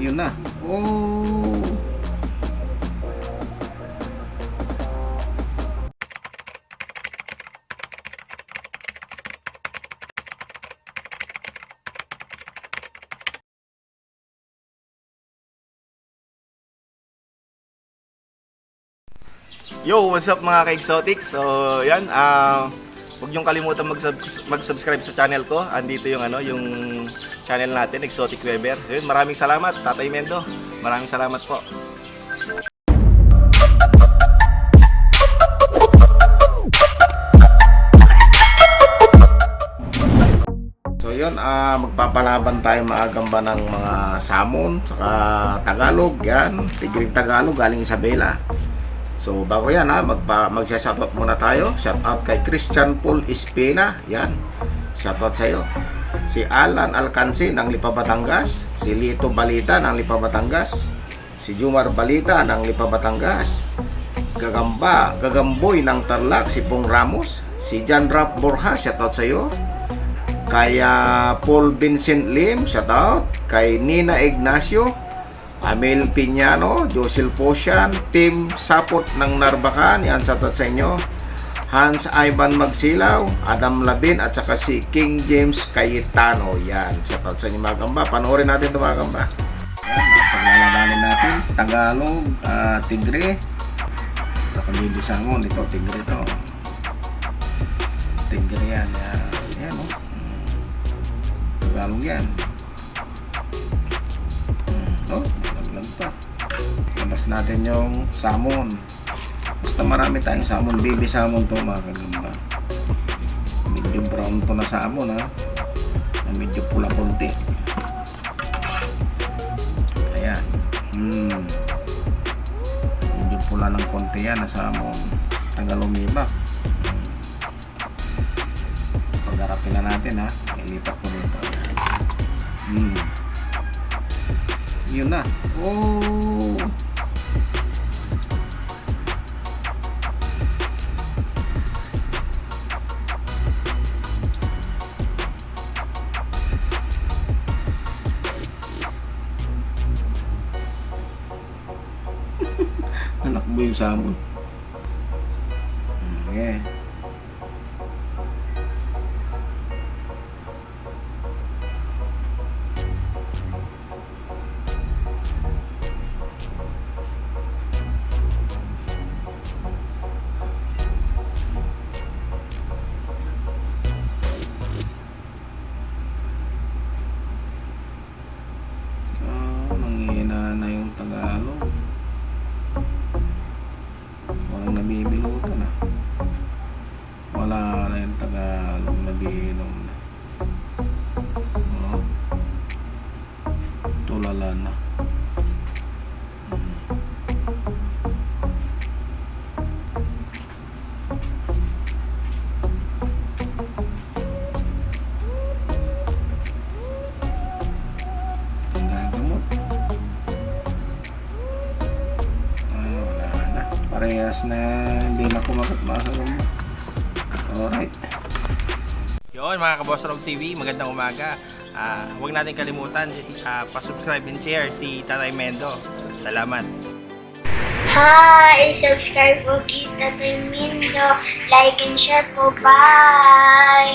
Yun na. Oh. Yo, what's up mga ka-exotic? So, yan, huwag niyong kalimutan mag-subscribe sa channel ko. Andito yung yung channel natin, Exotic Weber. Yun, maraming salamat, Tatay Mendo. Maraming salamat po. So yun, magpapalaban tayo maagamba ng mga salmon saka Tagalog, yan. Tigring Tagalog galing Isabela. So bago yan magsa-shoutout muna tayo. Shoutout kay Christian Paul Espina, yan. Shoutout sa iyo. Si Alan Alcansi ng Lipa Batangas, si Lito Balita ng Lipa Batangas, si Jumar Balita ng Lipa Batangas, Gagamboy ng Tarlac, si Pong Ramos, si John Rap Borja, shoutout sa iyo. Kaya Paul Vincent Lim, shoutout. Kay Nina Ignacio, Amel Piñano, Josil Posian, Team Sapot ng Narbacan, yan shoutout sa inyo. Hans Ivan Magsilaw, Adam Labin, at saka si King James Cayetano, yan shoutout sa inyo mga gamba. Panoorin natin ito mga gamba. Yan, paglalabanin natin Tagalog, Tigre, saka Bibi Samon, ito Tigre ito. Tigre yan, yan o. Tagalog yan. Laglag pa. Labas natin yung salmon. Basta marami tayong salmon. Baby salmon to mga kagamba. Medyo brown to na salmon ha. Medyo pula konti. Ayan. Medyo pula ng konti yan na salmon. Tagalumibak. Pagharapin na natin ha. Ilipat ko dito. Yun na. Oh. Anak mo yung salmon. Okay. Nanghihina na yung Tagalog. Walang nabibilutan na. Wala na yung Tagalog, nabihinom na. Tulala na. Parehas na hindi na kumagat makakagam. Alright. Yun mga Kabosrog TV, magandang umaga. Huwag natin kalimutan, pa-subscribe and share si Tatay Mendo. Salamat. Hi! Subscribe po kita Mindo. Like and share po. Bye!